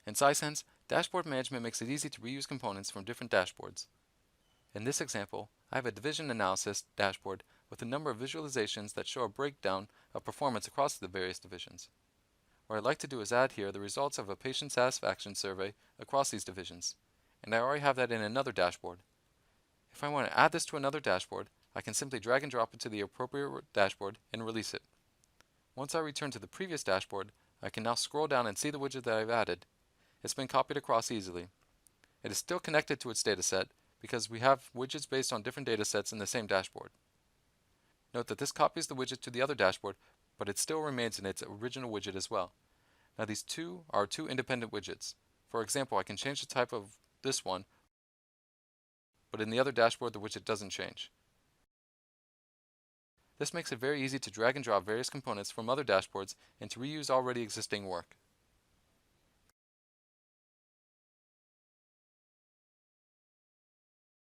In Sisense, dashboard management makes it easy to reuse components from different dashboards. In this example, I have a division analysis dashboard with a number of visualizations that show a breakdown of performance across the various divisions. What I'd like to do is add here the results of a patient satisfaction survey across these divisions, and I already have that in another dashboard. If I want to add this to another dashboard, I can simply drag and drop it to the appropriate dashboard and release it. Once I return to the previous dashboard, I can now scroll down and see the widget that I've added. It's been copied across easily. It is still connected to its dataset because we have widgets based on different datasets in the same dashboard. Note that this copies the widget to the other dashboard, but it still remains in its original widget as well. Now these two are two independent widgets. For example, I can change the type of this one, but in the other dashboard the widget doesn't change. This makes it very easy to drag and drop various components from other dashboards and to reuse already existing work.